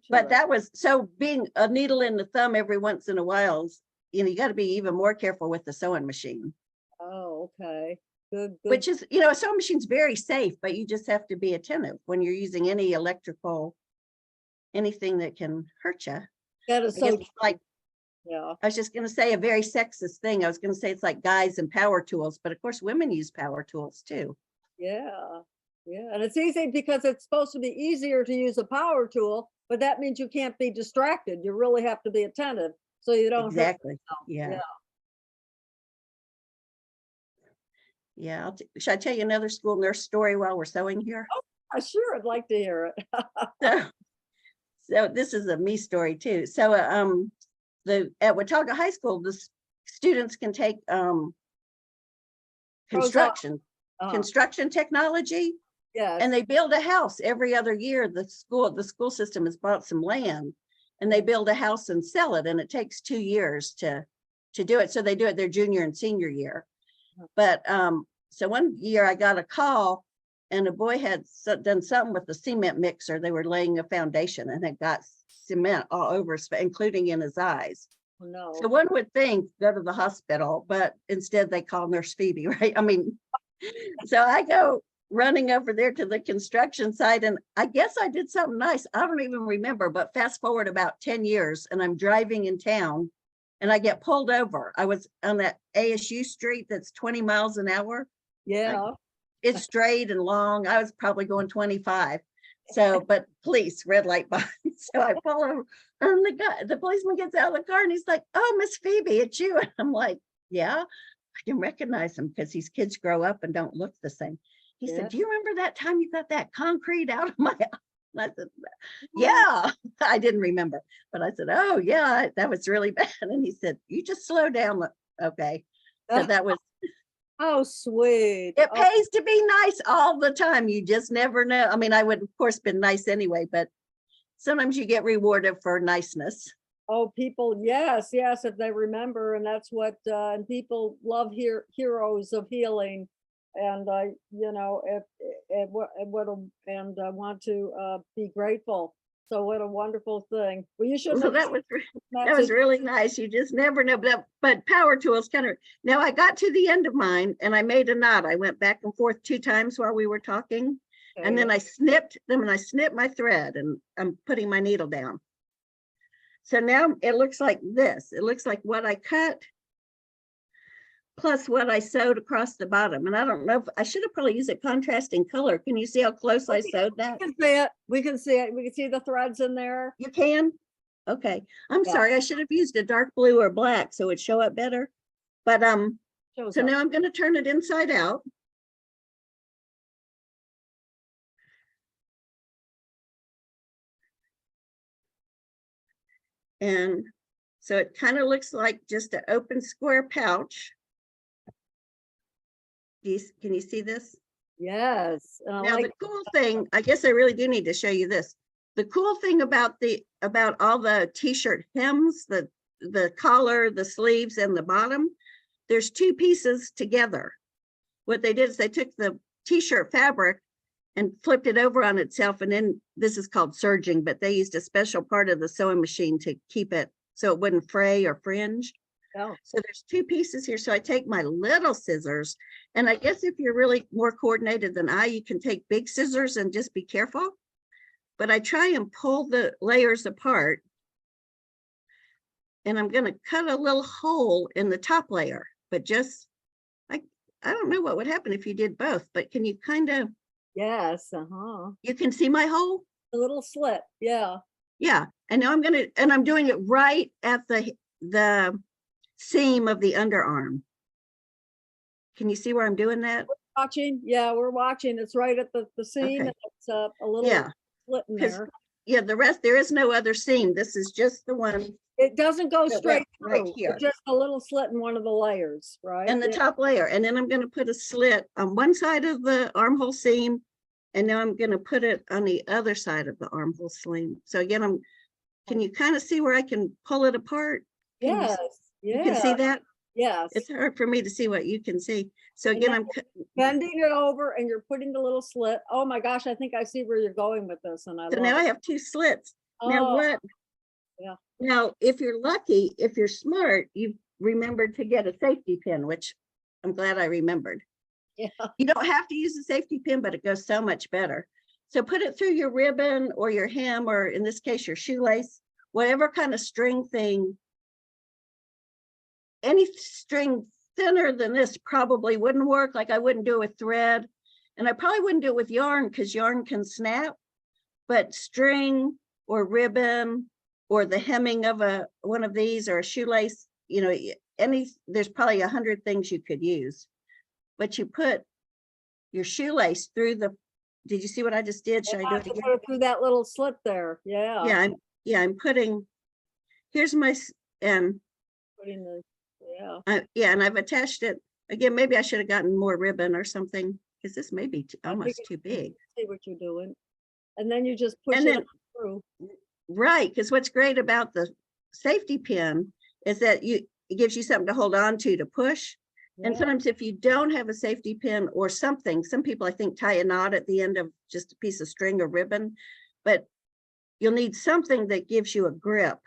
but Interesting. that was, so being a needle in the thumb every once in a while, you know, you got to be even more careful with the sewing machine. Oh, okay. Good, good. Which is, you know, a sewing machine's very safe, but you just have to be attentive when you're using any electrical, anything that can hurt you. That is I guess so, it's like, yeah. I was just going to say a very sexist thing. I was going to say it's like guys and power tools, but of course women use power tools too. Yeah. Yeah. And it's easy because it's supposed to be easier to use a power tool, but that means you can't be distracted. You really have to be attentive so you don't hurt Exactly. yourself. Yeah. Yeah. Should I tell you another school nurse story while we're sewing here? I sure would like to hear it. So this is a me story too. So at Watauga High School, the students can take construction technology, Yes. and they build a house every other year. The school system has bought some land and they build a house and sell it, and it takes 2 years to do it. So they do it their junior and senior year. But so one year I got a call and a boy had done something with the cement mixer. They were laying a foundation and it got cement all over, including in his eyes. Oh, no. So one would think go to the hospital, but instead they call Nurse Phoebe, right? I mean, so I go running over there to the construction site, and I guess I did something nice. I don't even remember, but fast forward about 10 years and I'm driving in town and I get pulled over. I was on that ASU street that's 20 miles an hour. Yeah. It's straight and long. I was probably going 25. So, but police, red light behind. So I pull over and the policeman gets out of the car and he's like, "Oh, Miss Phoebe, it's you." And I'm like, "Yeah." I can recognize him because these kids grow up and don't look the same. He said, "Do you remember that time you got that concrete out of my eye?" And I said, "Yeah." I didn't remember, but I said, "Oh yeah, that was really bad." And he said, "You just slow down." Okay. So that was, Oh, sweet. it pays to be nice all the time. You just never know. I mean, I would of course been nice anyway, but sometimes you get rewarded for niceness. Oh, people, yes, yes, if they remember, and that's what, and people love heroes of healing. And you know, and I want to be grateful. So what a wonderful thing. Well, you shouldn't So have that was really nice. You just never know. But power tools kind of, now I got to the end of mine and I made a knot. I went back and forth 2 times while we were talking. And then I snipped them and I snipped my thread and I'm putting my needle down. So now it looks like this. It looks like what I cut plus what I sewed across the bottom. And I don't know if I should have probably used a contrasting color. Can you see how close I sewed that? We can see it. We can see it. We can see the threads in there. You can? Okay. I'm sorry. I should have used a dark blue or black so it'd show up better. But so now I'm going to turn it inside out. And so it kind of looks like just an open square pouch. Can you see this? Yes. Now the cool thing, I guess I really do need to show you this. The cool thing about all the t-shirt hems, the collar, the sleeves, and the bottom, there's 2 pieces together. What they did is they took the t-shirt fabric and flipped it over on itself, and then this is called serging, but they used a special part of the sewing machine to keep it so it wouldn't fray or fringe. Oh. So there's 2 pieces here. So I take my little scissors, and I guess if you're really more coordinated than I, you can take big scissors and just be careful. But I try and pull the layers apart, and I'm going to cut a little hole in the top layer, but just I don't know what would happen if you did both, but can you kind of? Yes. You can see my hole? A little slit. Yeah. Yeah. And now I'm doing it right at the seam of the underarm. Can you see where I'm doing that? watching? Yeah, we're watching. It's right at the seam. Okay. And it's a little Yeah, slit in because there. yeah, the rest, there is no other seam. This is just the one It doesn't go that straight went right through. here. It's just a little slit in one of the layers, right? And the Yeah. top layer. And then I'm going to put a slit on one side of the armhole seam. And now I'm going to put it on the other side of the armhole seam. So again, can you kind of see where I can pull it apart? Can Yes. you can see Yeah. that? Yes. It's hard for me to see what you can see. So And again, then bending it over and you're putting the little slit. Oh my gosh, I think I see where you're going with this, and I so love now I it. have two slits. Now Oh, what? yeah. Now, if you're lucky, if you're smart, you've remembered to get a safety pin, which I'm glad I remembered. Yeah. You don't have to use a safety pin, but it goes so much better. So put it through your ribbon or your hem, or in this case, your shoelace, whatever kind of string thing. Any string thinner than this probably wouldn't work. Like I wouldn't do it with thread, and I probably wouldn't do it with yarn because yarn can snap, but string or ribbon or the hemming of one of these or a shoelace, you know, there's probably 100 things you could use. But you put your shoelace through did you see what I just did? Should I do it again? Put it through that little slit there. Yeah. I'm putting, here's my, and Putting the, yeah, and I've attached it. Again, maybe I should have gotten more ribbon or something, because this may be almost too big. See what you're doing. And then you just push And it then, through. right, because what's great about the safety pin is that it gives you something to hold on to push. And Yeah. sometimes if you don't have a safety pin or something, some people I think tie a knot at the end of just a piece of string or ribbon, but you'll need something that gives you a grip.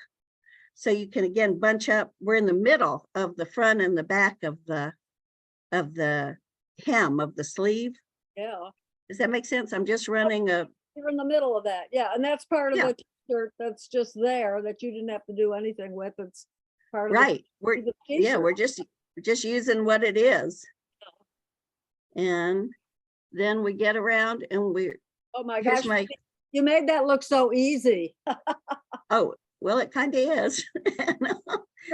So you can again bunch up. We're in the middle of the front and the back of the hem of the sleeve. Yeah. Does that make sense? I'm just running a, You're in the middle of that. Yeah. And that's part of Yeah. the t-shirt that's just there that you didn't have to do anything with. It's part of right. the Yeah, t-shirt. we're just using what it is. And then we get around and Oh my here's gosh. You made that look so easy. oh, well, it kind of is.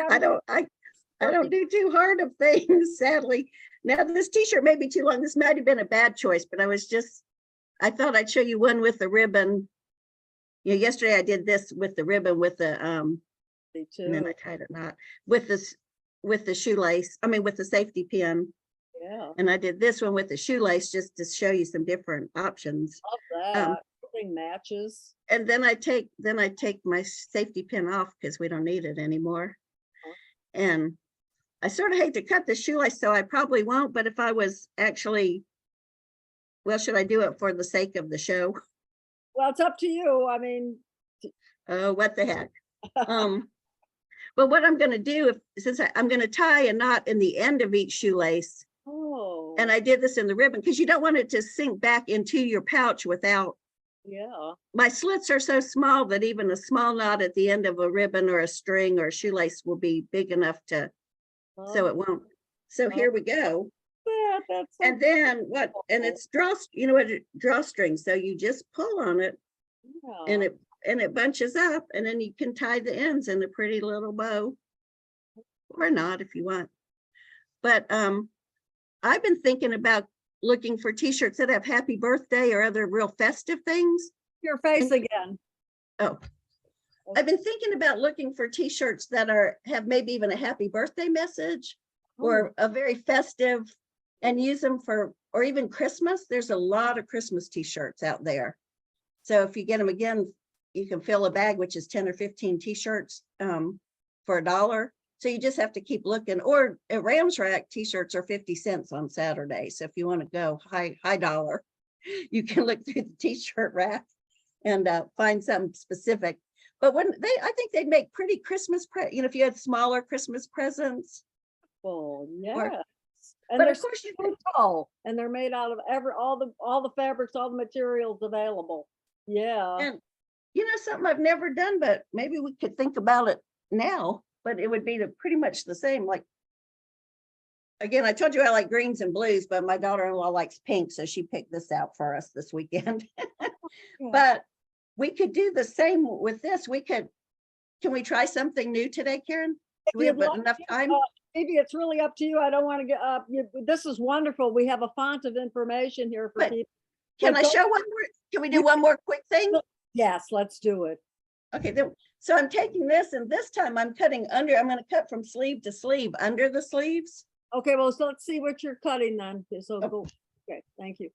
I don't do too hard of things, sadly. Now this t-shirt may be too long. This might have been a bad choice, but I thought I'd show you one with the ribbon. You know, yesterday I did this with the ribbon with the and then I tied a knot with the shoelace. I mean, with the safety pin. Yeah. And I did this one with the shoelace just to show you some different options. Love that. Everything matches. And then I take my safety pin off because we don't need it anymore. And I sort of hate to cut the shoelace, so I probably won't. But if I was actually, well, should I do it for the sake of the show? Well, it's up to you. I mean, What the heck? But what I'm going to do, since I'm going to tie a knot in the end of each shoelace, and I did this in the ribbon because you don't want it to sink back into your pouch without. Yeah. My slits are so small that even a small knot at the end of a ribbon or a string or a shoelace will be big enough so it won't. So here we go. Yeah, that's so And then what? And it's drawstring. So you just pull on it, and it bunches up, and then you can tie the ends in a pretty little bow, or not if you want. But I've been thinking about looking for t-shirts that have happy birthday or other real festive things. your face again. Oh, I've been thinking about looking for t-shirts that have maybe even a happy birthday message or a very festive, and use them for, or even Christmas. There's a lot of Christmas t-shirts out there. So if you get them again, you can fill a bag, which is 10 or 15 t-shirts for $1. So you just have to keep looking. Or at Rams Rack, t-shirts are 50 cents on Saturday. So if you want to go high dollar, you can look through the t-shirt rack and find something specific. But I think they'd make pretty Christmas, if you had smaller Christmas presents. Oh, yeah. And But they're of course you so tall, and they're made out of all the fabrics, all the materials available. Yeah. And something I've never done, but maybe we could think about it now, but it would be pretty much the same. Like, again, I told you I like greens and blues, but my daughter-in-law likes pink, so she picked this out for us this weekend. But we could do the same with this. Can we try something new today, Karen? Do we have enough time? Maybe it's really up to you. I don't want to get up. This is wonderful. We have a font of information here for But people. Can But I don't- show one more? Can we do one more quick thing? Yes, let's do it. Okay, so I'm taking this and this time I'm cutting under, I'm gonna cut from sleeve to sleeve, under the sleeves. Okay, well, so let's see what you're cutting then. So Oh. go. Okay, thank you.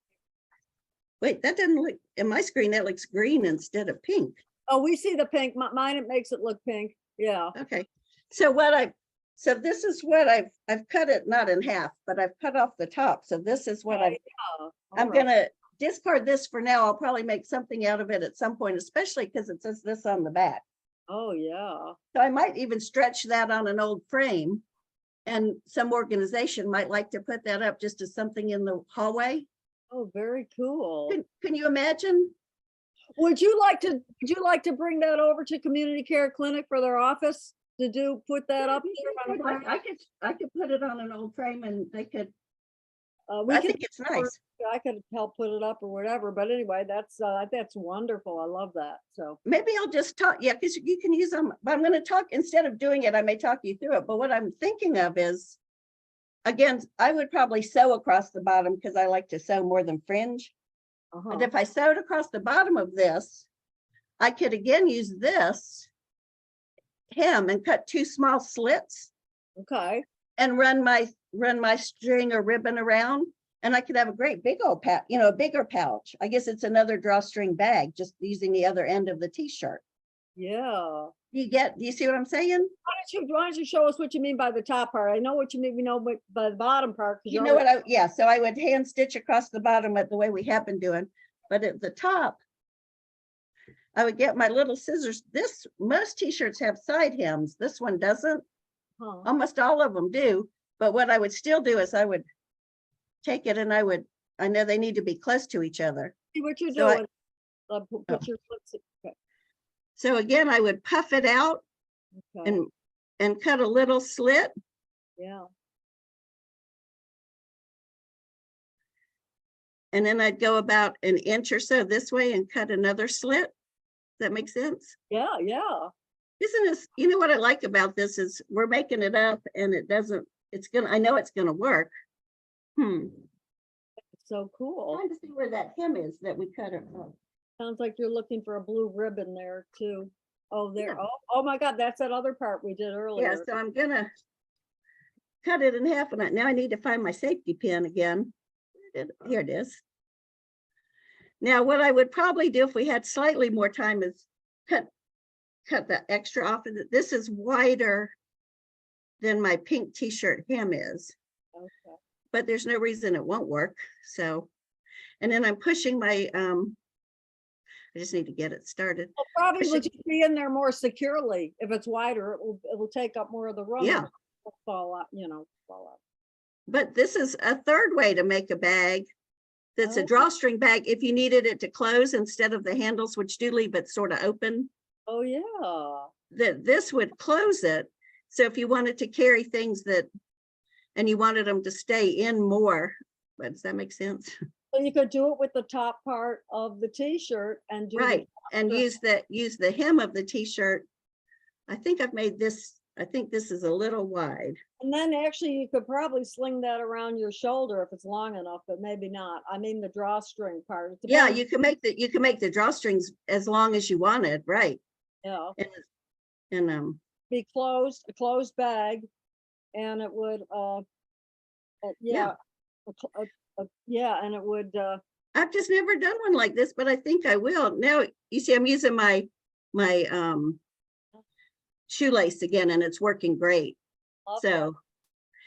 Wait, that doesn't look, in my screen, that looks green instead of pink. Oh, we see the pink. Mine, it makes it look pink. Yeah. Okay, so this is what I've cut it not in half, but I've cut off the top. So this is what Okay, yeah. I'm All right. gonna discard this for now. I'll probably make something out of it at some point, especially because it says this on the back. Oh, yeah. So I might even stretch that on an old frame. And some organization might like to put that up just as something in the hallway. Oh, very cool. Can you imagine? Would you like to bring that over to Community Care Clinic for their office to put that up there? On a frame? I could put it on an old frame and they could, We I can, think it's nice. I could help put it up or whatever, but anyway, that's wonderful. I love that. So, Maybe I'll just talk, yeah, because you can use them, but I'm gonna talk, instead of doing it, I may talk you through it, but what I'm thinking of is, again, I would probably sew across the bottom because I like to sew more than fringe. And if I sewed across the bottom of this, I could again use this hem and cut 2 small slits okay. and run my string or ribbon around, and I could have a great big old pouch, a bigger pouch. I guess it's another drawstring bag, just using the other end of the t-shirt. Yeah. Do you see what I'm saying? Why don't you show us what you mean by the top part? I know what you mean, by the bottom part. You know what yeah, so I would hand stitch across the bottom at the way we have been doing, but at the top, I would get my little scissors. Most t-shirts have side hems. This one doesn't. Almost all of them do. But what I would still do is I would take it and I know they need to be close to each other. See what you're So doing. Put your flips. Okay. So again, I would puff it out Okay. and cut a little slit. Yeah. And then I'd go about an inch or so this way and cut another slit. Does that make sense? Yeah. Yeah. Isn't this, what I like about this is we're making it up and I know it's gonna work. So cool. Trying to see where that hem is that we cut it from. Sounds like you're looking for a blue ribbon there too. Oh, there. Yeah. Oh my God, that's that other part we did earlier. Yeah, so I'm gonna cut it in half, and now I need to find my safety pin again. Here it is. Now, what I would probably do if we had slightly more time is cut the extra off of it. This is wider than my pink t-shirt hem is. Okay. But there's no reason it won't work. So, and then I'm pushing my, I just need to get it started. Well, probably would just be in there more securely. If it's wider, it will take up more of the room. Yeah. Fall out, fall out. But this is a third way to make a bag that's a Oh. drawstring bag if you needed it to close instead of the handles, which do leave it sort of open. Oh, yeah. This would close it. So if you wanted to carry things and you wanted them to stay in more, but does that make sense? So you could do it with the top part of the t-shirt and do Right, and the- use the hem of the t-shirt. I think I've made this, I think this is a little wide. And then actually you could probably sling that around your shoulder if it's long enough, but maybe not. I mean, the drawstring part. It Yeah, depends. you can make the drawstrings as long as you wanted, right? Yeah. And Be a closed bag, and it would, yeah. Yeah, and it would, I've just never done one like this, but I think I will. Now, you see, I'm using my shoelace again, and it's working great. So,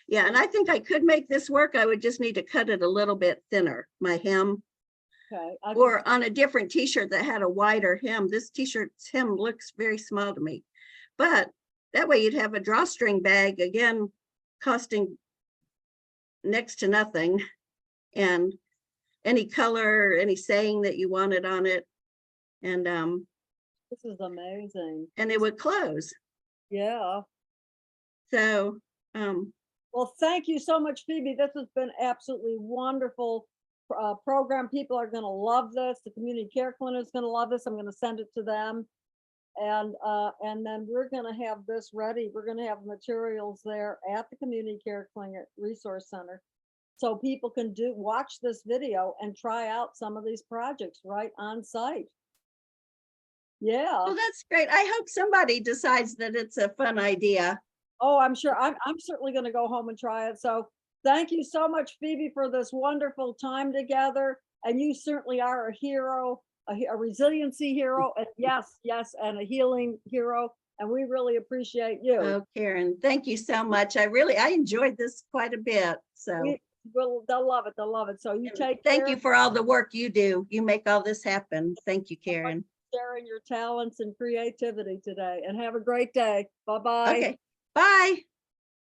yeah, and I think I could make this work. I would just need to cut it a little bit thinner, my hem. okay. Or on a different t-shirt that had a wider hem. This t-shirt's hem looks very small to me. But that way you'd have a drawstring bag, again, costing next to nothing. And any color, any saying that you wanted on it. And This is amazing. and it would close. Yeah. So Well, thank you so much, Phoebe. This has been absolutely wonderful program. People are going to love this. The community care clinic is going to love this. I'm going to send it to them. And then we're gonna have this ready. We're gonna have materials there at the Community Care Clinic Resource Center. So people can watch this video and try out some of these projects right on site. Yeah. Well, that's great. I hope somebody decides that it's a fun idea. Oh, I'm sure. I'm certainly gonna go home and try it. So thank you so much, Phoebe, for this wonderful time together. And you certainly are a hero, a resiliency hero, and yes, yes, and a healing hero. And we really appreciate you. Oh, Karen, thank you so much. I enjoyed this quite a bit. So They'll love it. They'll love it. So you take thank care. you for all the work you do. You make all this happen. Thank you, Karen. Sharing your talents and creativity today, and have a great day. Bye-bye. Okay, bye.